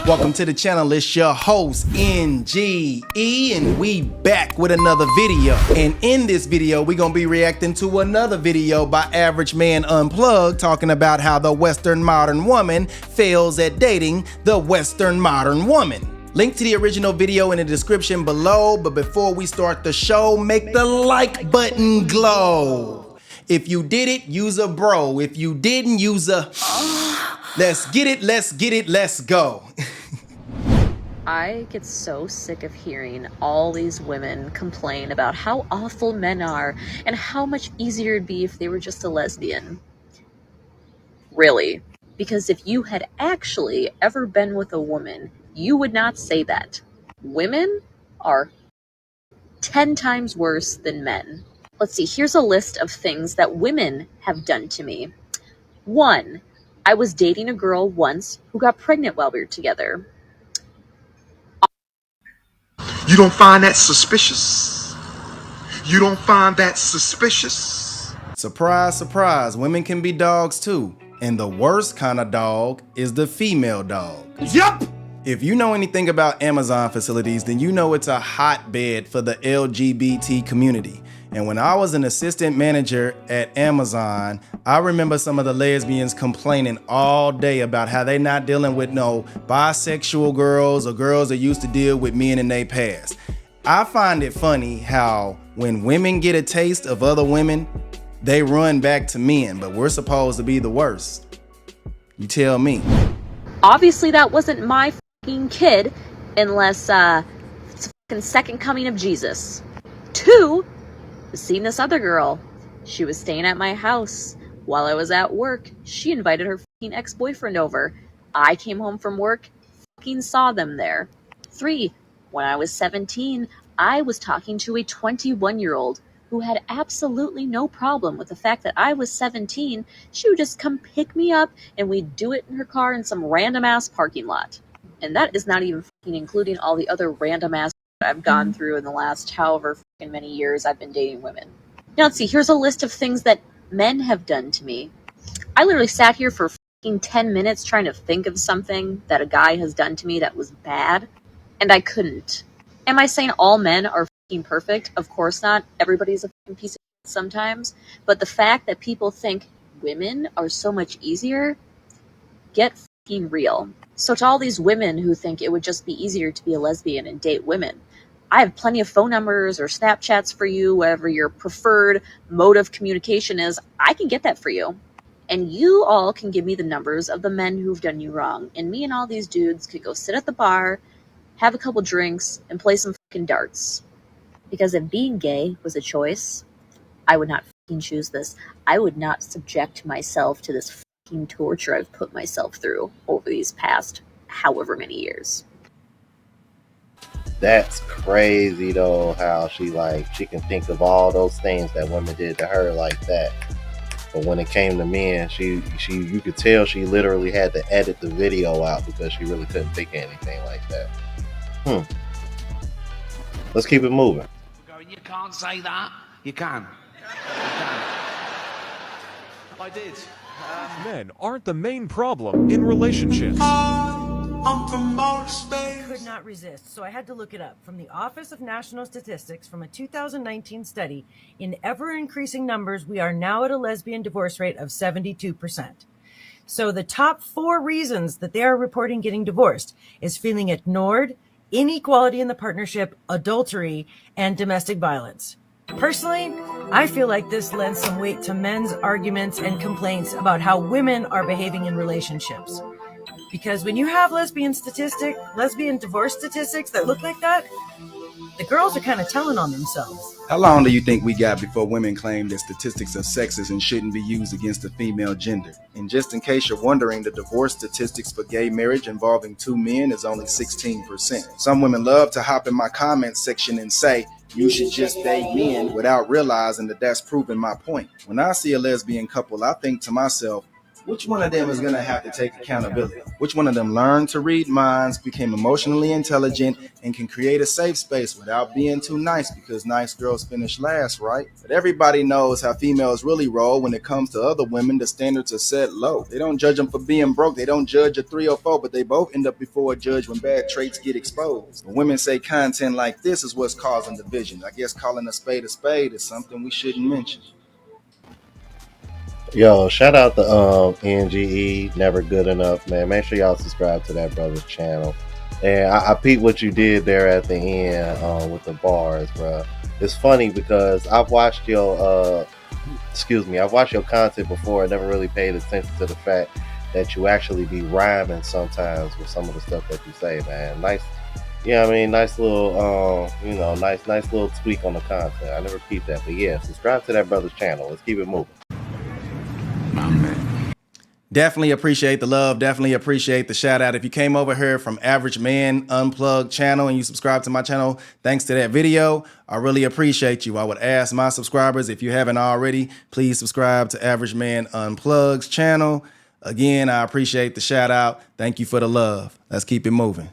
Welcome to the channel. It's your host NGE, and we back with another video. And in this video, we're gonna be reacting to another video by Average Man Unplugged, talking about how the Western modern woman fails at dating the Western modern woman. Link to the original video in the description below, but before we start the show, make the like button glow. If you did it, use a bro. If you didn't, use a let's get it, let's go. I get so sick of hearing all these women complain about how awful men are and how much easier it'd be if they were just a lesbian. Really? Because if you had actually ever been with a woman, you would not say that. Women are 10 times worse than men. Let's see, here's a list of things that women have done to me. 1, I was dating a girl once who got pregnant while we were together. You don't find that suspicious? You don't find that suspicious? Surprise, surprise, women can be dogs too. And the worst kind of dog is the female dog. Yup! If you know anything about Amazon facilities, then you know it's a hotbed for the LGBT community. And when I was an assistant manager at Amazon, I remember some of the lesbians complaining all day about how they not dealing with no bisexual girls or girls that used to deal with men in their past. I find it funny how when women get a taste of other women, they run back to men, but we're supposed to be the worst. You tell me. Obviously that wasn't my fucking kid, unless it's a fucking second coming of Jesus. 2, seen this other girl. She was staying at my house while I was at work. She invited her fucking ex-boyfriend over. I came home from work, fucking saw them there. 3, when I was 17, I was talking to a 21-year-old who had absolutely no problem with the fact that I was 17. She would just come pick me up and we'd do it in her car in some random ass parking lot. And that is not even fucking including all the other random ass I've gone through in the last however fucking many years I've been dating women. Now let's see, here's a list of things that men have done to me. I literally sat here for fucking 10 minutes trying to think of something that a guy has done to me that was bad, and I couldn't. Am I saying all men are fucking perfect? Of course not. Everybody's a fucking piece of shit sometimes. But the fact that people think women are so much easier, get fucking real. So to all these women who think it would just be easier to be a lesbian and date women, I have plenty of phone numbers or Snapchats for you, whatever your preferred mode of communication is. I can get that for you. And you all can give me the numbers of the men who've done you wrong. And me and all these dudes could go sit at the bar, have a couple drinks, and play some fucking darts. Because if being gay was a choice, I would not fucking choose this. I would not subject myself to this fucking torture I've put myself through over these past however many years. That's crazy though, how she can think of all those things that women did to her like that. But when it came to men, you could tell she literally had to edit the video out because she really couldn't think of anything like that. Let's keep it moving. You can't say that. You can. I did. Men aren't the main problem in relationships. I could not resist, so I had to look it up. From the Office of National Statistics, from a 2019 study, in ever-increasing numbers, we are now at a lesbian divorce rate of 72%. So the top 4 reasons that they are reporting getting divorced is feeling ignored, inequality in the partnership, adultery, and domestic violence. Personally, I feel like this lends some weight to men's arguments and complaints about how women are behaving in relationships. Because when you have lesbian divorce statistics that look like that, the girls are kind of telling on themselves. How long do you think we got before women claim that statistics are sexist and shouldn't be used against the female gender? And just in case you're wondering, the divorce statistics for gay marriage involving 2 men is only 16%. Some women love to hop in my comments section and say, you should just date men, without realizing that that's proving my point. When I see a lesbian couple, I think to myself, Which one of them is going to have to take accountability? Which one of them learned to read minds, became emotionally intelligent, and can create a safe space without being too nice, because nice girls finish last, right? But everybody knows how females really roll when it comes to other women. The standards are set low. They don't judge them for being broke. They don't judge a 304, but they both end up before a judge when bad traits get exposed. When women say content like this is what's causing division, I guess calling a spade is something we shouldn't mention. Yo, shout out to NGE Never Good Enough, man. Make sure y'all subscribe to that brother's channel. And I peeped what you did there at the end with the bars, bro. It's funny because I've watched your I've watched your content before. I never really paid attention to the fact that you actually be rhyming sometimes with some of the stuff that you say, man. Nice, yeah, I mean, nice little nice little tweak on the content. I never peeped that, but yeah, subscribe to that brother's channel. Let's keep it moving. Definitely appreciate the love. Definitely appreciate the shout out. If you came over here from Average Man Unplugged channel and you subscribe to my channel, thanks to that video, I really appreciate you. I would ask my subscribers, if you haven't already, please subscribe to Average Man Unplugged's channel. Again, I appreciate the shout out. Thank you for the love. Let's keep it moving.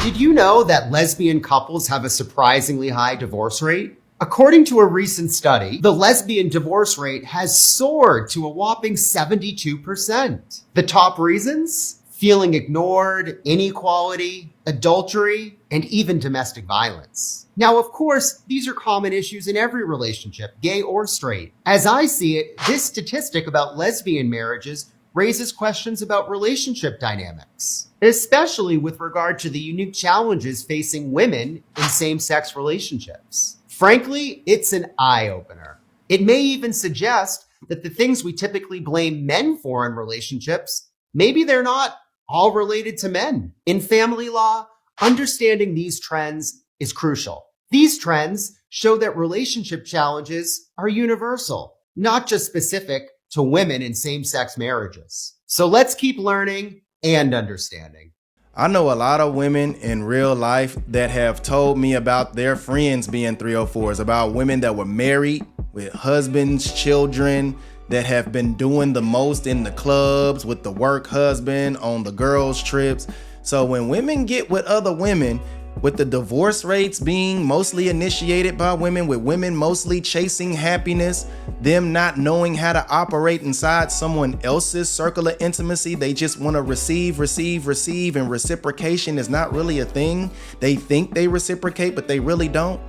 Did you know that lesbian couples have a surprisingly high divorce rate? According to a recent study, the lesbian divorce rate has soared to a whopping 72%. The top reasons? Feeling ignored, inequality, adultery, and even domestic violence. Now, of course, these are common issues in every relationship, gay or straight. As I see it, this statistic about lesbian marriages raises questions about relationship dynamics, especially with regard to the unique challenges facing women in same-sex relationships. Frankly, it's an eye-opener. It may even suggest that the things we typically blame men for in relationships, maybe they're not all related to men. In family law, understanding these trends is crucial. These trends show that relationship challenges are universal, not just specific to women in same-sex marriages. So let's keep learning and understanding. I know a lot of women in real life that have told me about their friends being 304s, about women that were married with husbands, children, that have been doing the most in the clubs with the work husband, on the girls' trips. So when women get with other women, with the divorce rates being mostly initiated by women, with women mostly chasing happiness, them not knowing how to operate inside someone else's circle of intimacy, they just want to receive, and reciprocation is not really a thing. They think they reciprocate, but they really don't.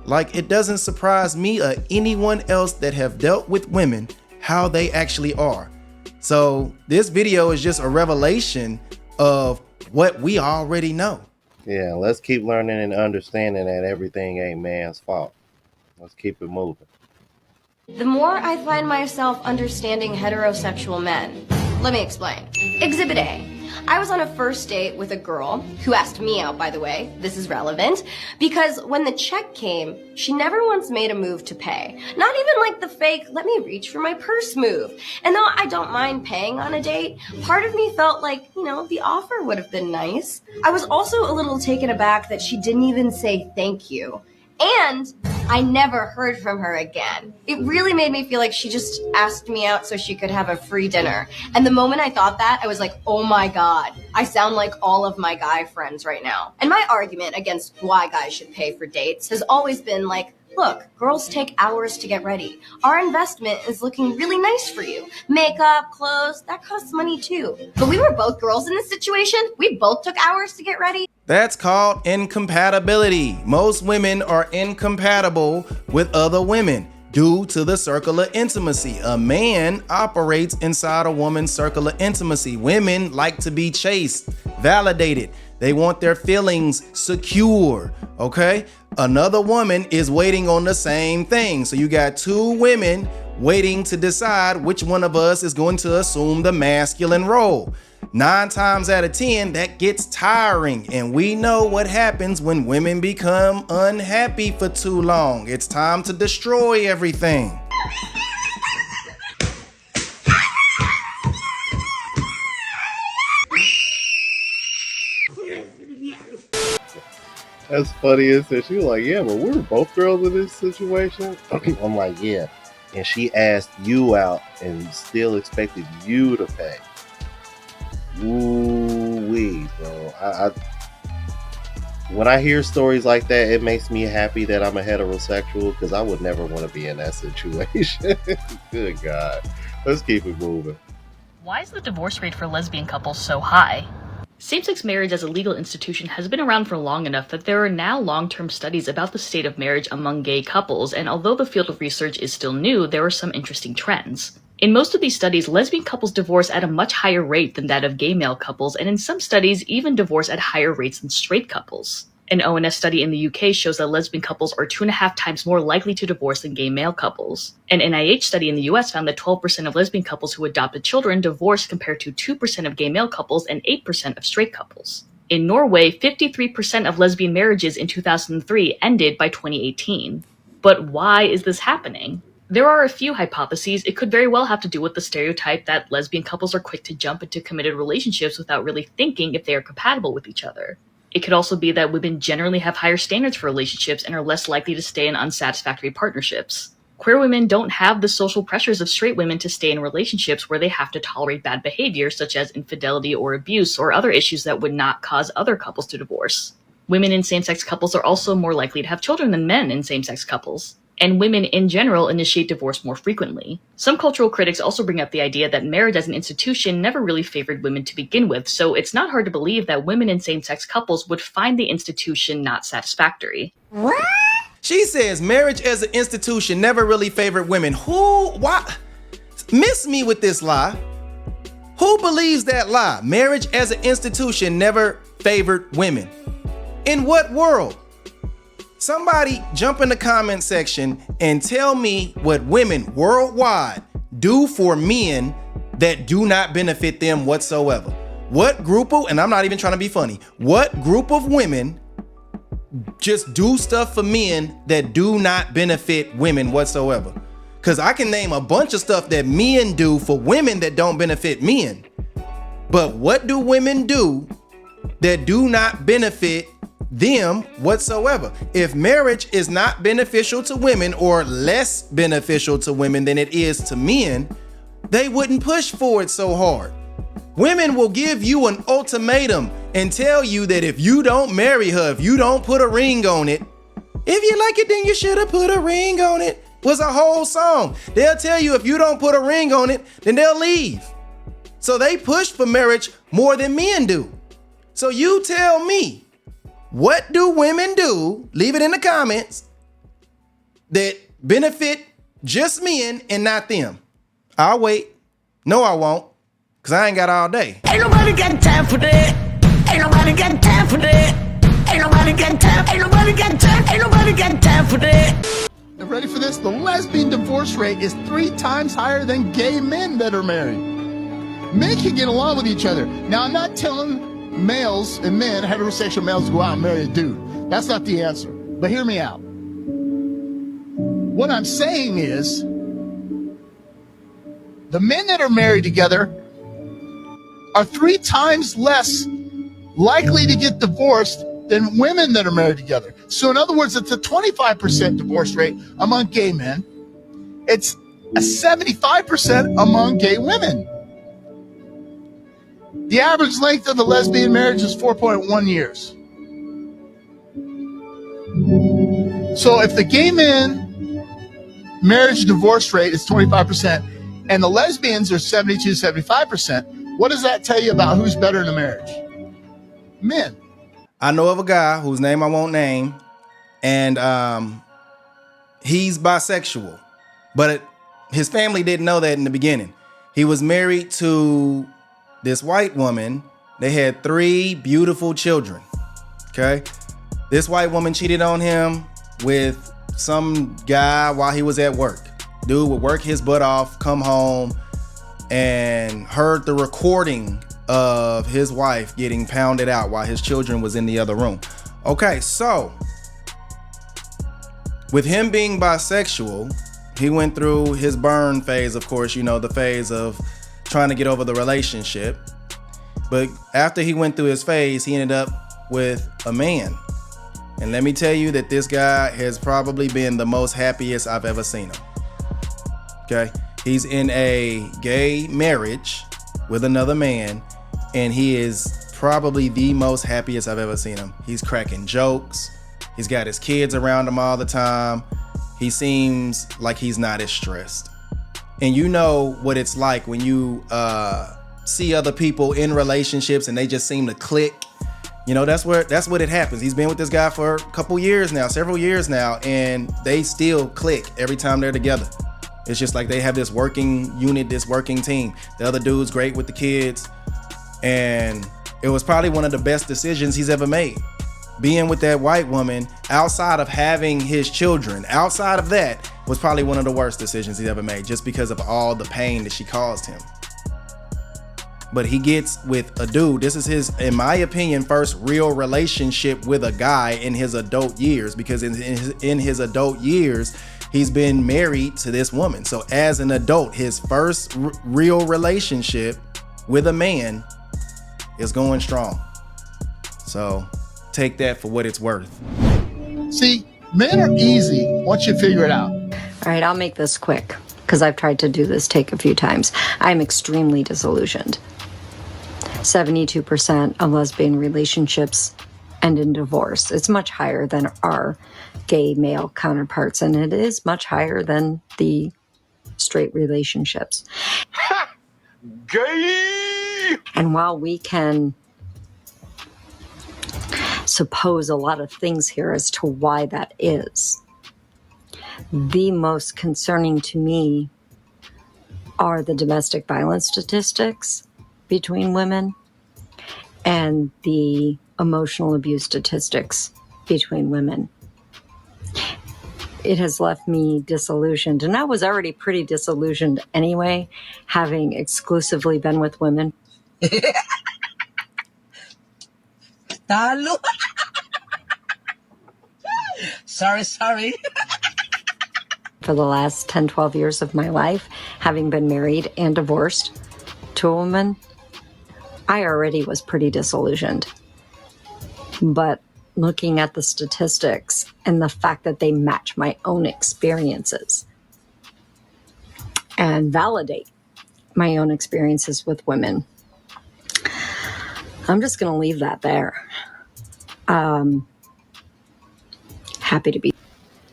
Like, it doesn't surprise me or anyone else that have dealt with women how they actually are. So this video is just a revelation of what we already know. Yeah, let's keep learning and understanding that everything ain't man's fault. Let's keep it moving. The more I find myself understanding heterosexual men. Let me explain. Exhibit A. I was on a first date with a girl who asked me out, by the way. This is relevant because when the check came, she never once made a move to pay. Not even like the fake, let me reach for my purse move. And though I don't mind paying on a date, part of me felt like, the offer would have been nice. I was also a little taken aback that she didn't even say thank you. And I never heard from her again. It really made me feel like she just asked me out so she could have a free dinner. And the moment I thought that, I was like, oh my God, I sound like all of my guy friends right now. And my argument against why guys should pay for dates has always been like, look, girls take hours to get ready. Our investment is looking really nice for you. Makeup, clothes, that costs money too. But we were both girls in this situation. We both took hours to get ready. That's called incompatibility. Most women are incompatible with other women due to the circle of intimacy. A man operates inside a woman's circle of intimacy. Women like to be chased, validated. They want their feelings secure, okay? Another woman is waiting on the same thing. So you got two women waiting to decide which one of us is going to assume the masculine role. 9 times out of 10, that gets tiring. And we know what happens when women become unhappy for too long. It's time to destroy everything. That's funny. She was like, yeah, but we were both girls in this situation. I'm like, yeah, and she asked you out and still expected you to pay. Ooh-wee, bro. I when I hear stories like that, it makes me happy that I'm a heterosexual, because I would never want to be in that situation. Good God. Let's keep it moving. Why is the divorce rate for lesbian couples so high? Same-sex marriage as a legal institution has been around for long enough that there are now long-term studies about the state of marriage among gay couples, and although the field of research is still new, there are some interesting trends. In most of these studies, lesbian couples divorce at a much higher rate than that of gay male couples, and in some studies, even divorce at higher rates than straight couples. An ONS study in the UK shows that lesbian couples are 2.5 times more likely to divorce than gay male couples. An NIH study in the US found that 12% of lesbian couples who adopted children divorced compared to 2% of gay male couples and 8% of straight couples. In Norway, 53% of lesbian marriages in 2003 ended by 2018. But why is this happening? There are a few hypotheses. It could very well have to do with the stereotype that lesbian couples are quick to jump into committed relationships without really thinking if they are compatible with each other. It could also be that women generally have higher standards for relationships and are less likely to stay in unsatisfactory partnerships. Queer women don't have the social pressures of straight women to stay in relationships where they have to tolerate bad behavior such as infidelity or abuse or other issues that would not cause other couples to divorce. Women in same-sex couples are also more likely to have children than men in same-sex couples. And women in general initiate divorce more frequently. Some cultural critics also bring up the idea that marriage as an institution never really favored women to begin with, so it's not hard to believe that women in same-sex couples would find the institution not satisfactory. What? She says marriage as an institution never really favored women. Why? Miss me with this lie. Who believes that lie? Marriage as an institution never favored women. In what world? Somebody jump in the comment section and tell me what women worldwide do for men that do not benefit them whatsoever. What group of, and I'm not even trying to be funny, what group of women just do stuff for men that do not benefit women whatsoever? Because I can name a bunch of stuff that men do for women that don't benefit men. But what do women do that do not benefit them whatsoever? If marriage is not beneficial to women or less beneficial to women than it is to men, they wouldn't push for it so hard. Women will give you an ultimatum and tell you that if you don't marry her, if you don't put a ring on it, if you like it, then you should have put a ring on it, was a whole song. They'll tell you if you don't put a ring on it, then they'll leave. So they push for marriage more than men do. So you tell me, what do women do, leave it in the comments, that benefit just men and not them? I'll wait. No, I won't, because I ain't got all day. Ain't nobody got time for that. Ain't nobody got time for that. Ain't nobody got time. Ain't nobody got time. Ain't nobody got time for that. Ready for this? The lesbian divorce rate is 3 times higher than gay men that are married. Men can get along with each other. Now, I'm not telling males and men, heterosexual males, go out and marry a dude. That's not the answer. But hear me out. What I'm saying is, the men that are married together are 3 times less likely to get divorced than women that are married together. So in other words, it's a 25% divorce rate among gay men. It's a 75% among gay women. The average length of the lesbian marriage is 4.1 years. So if the gay men marriage divorce rate is 25% and the lesbians are 72, 75%, what does that tell you about who's better in a marriage? Men. I know of a guy whose name I won't name, and he's bisexual, but his family didn't know that in the beginning. He was married to this white woman. They had 3 beautiful children. Okay. This white woman cheated on him with some guy while he was at work. Dude would work his butt off, come home, and heard the recording of his wife getting pounded out while his children was in the other room. Okay, so with him being bisexual, he went through his burn phase, of course, you know, the phase of trying to get over the relationship. But after he went through his phase, he ended up with a man. And let me tell you that this guy has probably been the most happiest I've ever seen him. Okay. He's in a gay marriage with another man, and he is probably the most happiest I've ever seen him. He's cracking jokes. He's got his kids around him all the time. He seems like he's not as stressed. And you know what it's like when you see other people in relationships and they just seem to click. You know, that's what it happens. He's been with this guy for a couple years now, several years now, and they still click every time they're together. It's just like they have this working unit, this working team. The other dude's great with the kids, and it was probably one of the best decisions he's ever made. Being with that white woman, outside of having his children, outside of that, was probably one of the worst decisions he's ever made, just because of all the pain that she caused him. But he gets with a dude. This is his, in my opinion, first real relationship with a guy in his adult years, because in his adult years, he's been married to this woman. So as an adult, his first real relationship with a man is going strong. So take that for what it's worth. See, men are easy once you figure it out. All right, I'll make this quick because I've tried to do this take a few times. I'm extremely disillusioned. 72% of lesbian relationships end in divorce. It's much higher than our gay male counterparts, and it is much higher than the straight relationships. Gay! And while we can suppose a lot of things here as to why that is, the most concerning to me are the domestic violence statistics between women and the emotional abuse statistics between women. It has left me disillusioned, and I was already pretty disillusioned anyway, having exclusively been with women. Sorry. For the last 10, 12 years of my life, having been married and divorced to a woman, I already was pretty disillusioned. But looking at the statistics and the fact that they match my own experiences and validate my own experiences with women, I'm just going to leave that there. Happy to be.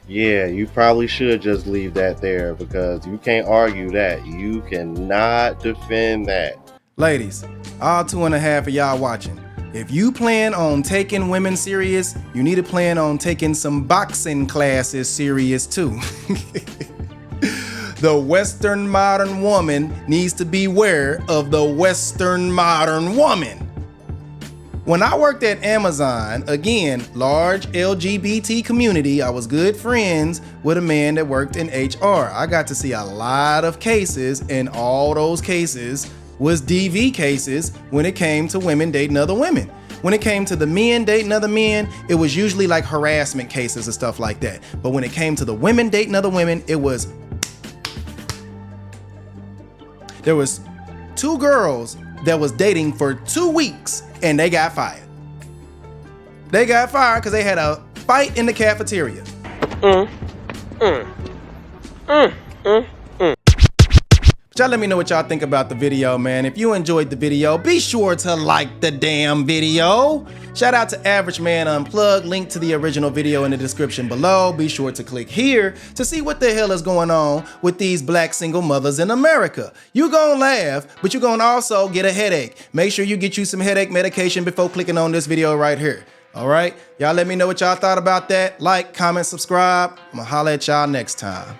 Yeah, you probably should just leave that there, because you can't argue that. You cannot defend that. Ladies, all 2.5 of y'all watching, if you plan on taking women serious, you need to plan on taking some boxing classes serious too. The Western modern woman needs to beware of the Western modern woman. When I worked at Amazon, again, large LGBT community, I was good friends with a man that worked in HR. I got to see a lot of cases, and all those cases was DV cases when it came to women dating other women. When it came to the men dating other men, it was usually like harassment cases and stuff like that. But when it came to the women dating other women, it was... There was 2 girls that was dating for 2 weeks and they got fired. They got fired because they had a fight in the cafeteria. But y'all let me know what y'all think about the video, man. If you enjoyed the video, be sure to like the damn video. Shout out to Average Man Unplugged. Link to the original video in the description below. Be sure to click here to see what the hell is going on with these black single mothers in America. You gonna laugh, but you gonna also get a headache. Make sure you get you some headache medication before clicking on this video right here. All right? Y'all let me know what y'all thought about that. Like, comment, subscribe. I'm gonna holler at y'all next time.